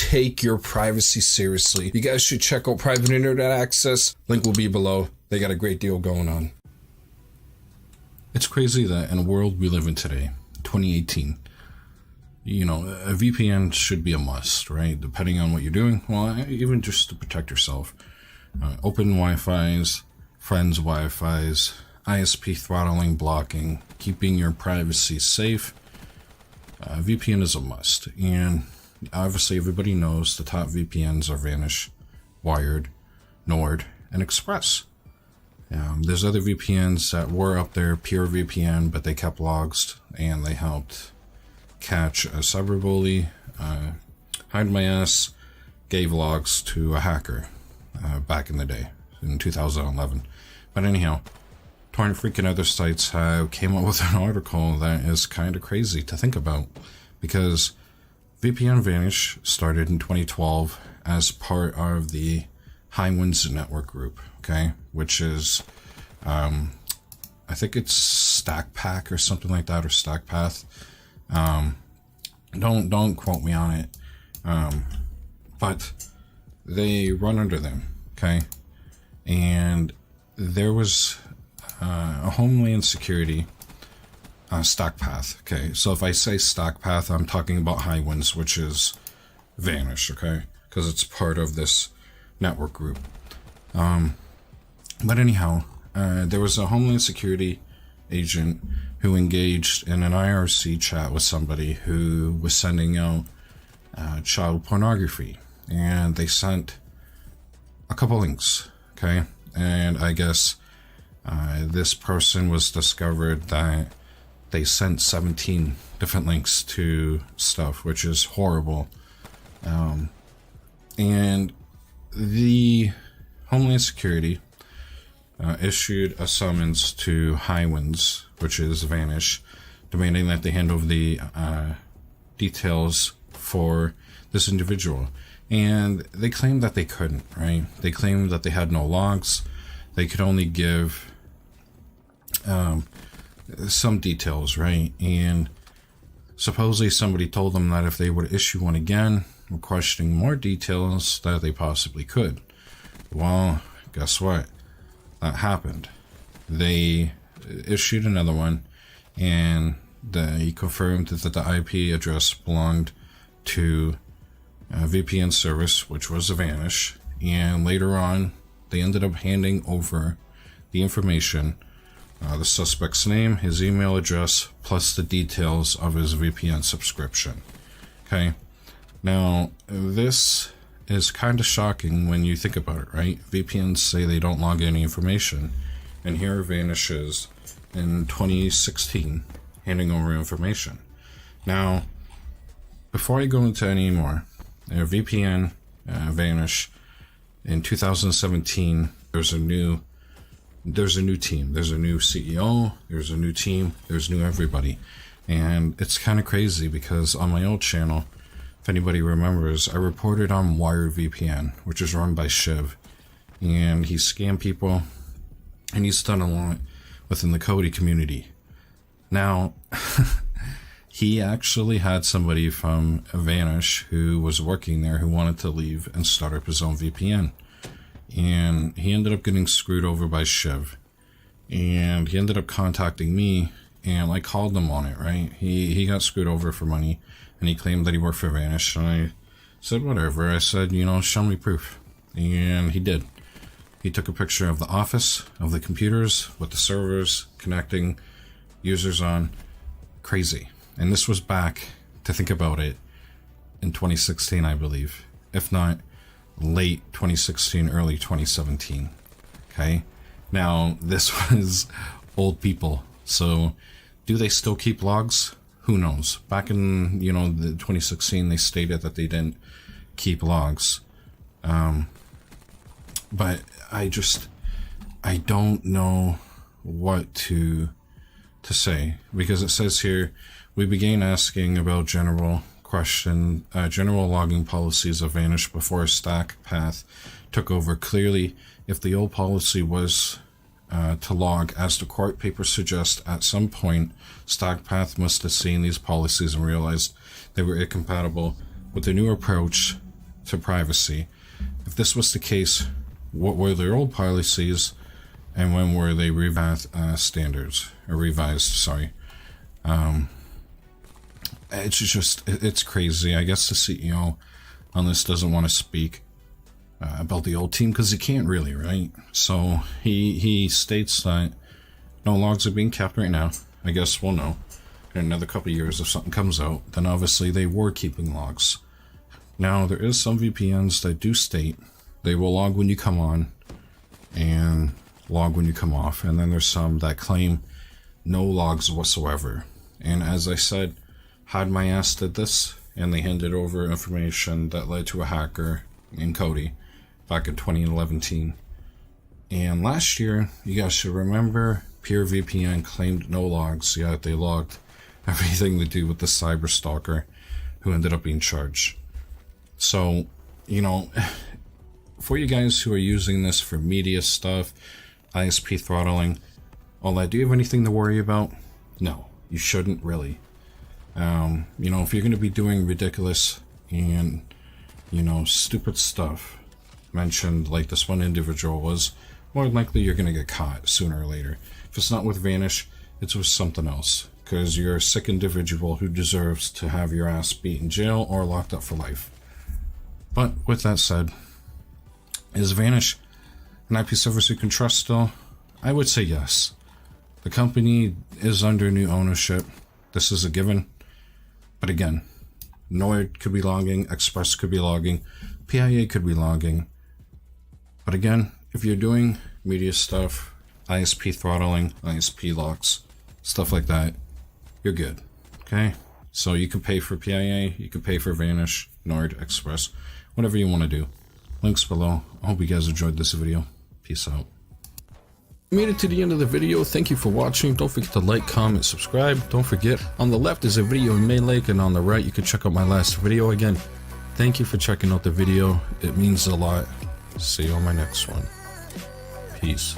take your privacy seriously. You guys should check out Private Internet Access. Link will be below. They got a great deal going on. It's crazy that in a world we live in today, 2018, a VPN should be a must, right? Depending on what you're doing. Well, even just to protect yourself. Open Wi-Fi's, friends Wi-Fi's, ISP throttling, blocking, keeping your privacy safe. VPN is a must. And obviously everybody knows the top VPNs are Vanish, Wired, Nord, and Express. There's other VPNs that were up there, Pure VPN, but they kept logs and they helped catch a cyberbully, hide my ass, gave logs to a hacker back in the day, in 2011. But anyhow, Torrent Freak and other sites came up with an article that is kind of crazy to think about, because VPN Vanish started in 2012 as part of the Highwinds network group, okay, which is, I think it's StackPack or something like that, or StackPath. Don't quote me on it, but they run under them, okay, and there was a Homeland Security StackPath, okay. So if I say StackPath, I'm talking about Highwinds, which is Vanish, okay, because it's part of this network group. But anyhow, there was a Homeland Security agent who engaged in an IRC chat with somebody who was sending out child pornography, and they sent a couple links, okay, and I guess this person was discovered that they sent 17 different links to stuff, which is horrible. And the Homeland Security issued a summons to Highwinds, which is Vanish, demanding that they hand over the details for this individual. And they claimed that they couldn't, right? They claimed that they had no logs. They could only give some details, right? And supposedly somebody told them that if they would issue one again, requesting more details, that they possibly could. Well, guess what? That happened. They issued another one, and he confirmed that the IP address belonged to a VPN service, which was Vanish, and later on, they ended up handing over the information, the suspect's name, his email address, plus the details of his VPN subscription. Okay? Now, this is kind of shocking when you think about it, right? VPNs say they don't log any information, and here Vanish is in 2016 handing over information. Now, before I go into any more, VPN Vanish in 2017, there's a new team, there's a new CEO, there's a new team, there's new everybody, and it's kind of crazy because on my old channel, if anybody remembers, I reported on Wired VPN, which is run by Shiv, and he scammed people, and he's done a lot within the Kodi community. Now, he actually had somebody from Vanish who was working there who wanted to leave and start up his own VPN, and he ended up getting screwed over by Shiv, and he ended up contacting me, and I called him on it, right? He got screwed over for money, and he claimed that he worked for Vanish, and I said, whatever. I said, show me proof. And he did. He took a picture of the office, of the computers, with the servers connecting, users on. Crazy. And this was back, to think about it, in 2016, I believe. If not, late 2016, early 2017. Okay? Now, this was old people. So, do they still keep logs? Who knows? Back in, the 2016, they stated that they didn't keep logs. But I don't know what to say, because it says here, we began asking about general logging policies of Vanish before StackPath took over. Clearly, if the old policy was to log, as the court papers suggest, at some point, StackPath must have seen these policies and realized they were incompatible with the new approach to privacy. If this was the case, what were their old policies, and when were they revised standards, or revised, sorry. It's crazy. I guess the CEO on this doesn't want to speak about the old team because he can't really, right? So he states that no logs are being kept right now. I guess we'll know in another couple of years if something comes out. Then obviously they were keeping logs. Now there is some VPNs that do state they will log when you come on and log when you come off, and then there's some that claim no logs whatsoever. And as I said, Hide My Ass did this, and they handed over information that led to a hacker named Kodi back in 2011. And last year, you guys should remember, Pure VPN claimed no logs, yet they logged everything to do with the cyber stalker who ended up being charged. So, you know, for you guys who are using this for media stuff, ISP throttling, all that, do you have anything to worry about? No, you shouldn't really. You know, if you're going to be doing ridiculous and, you know, stupid stuff mentioned like this one individual was, more than likely you're going to get caught sooner or later. If it's not with Vanish, it's with something else, because you're a sick individual who deserves to have your ass beat in jail or locked up for life. But with that said, is Vanish an IP service you can trust still? I would say yes. The company is under new ownership. This is a given. But again, Nord could be logging, Express could be logging, PIA could be logging. But again, if you're doing media stuff, ISP throttling, ISP locks, stuff like that, you're good. Okay? So you can pay for PIA, you can pay for Vanish, Nord, Express, whatever you want to do. Links below. I hope you guys enjoyed this video. Peace out. You made it to the end of the video. Thank you for watching. Don't forget to like, comment, subscribe. Don't forget, on the left is a video you may like, and on the right you can check out my last video. Again, thank you for checking out the video. It means a lot. See you on my next one. Peace.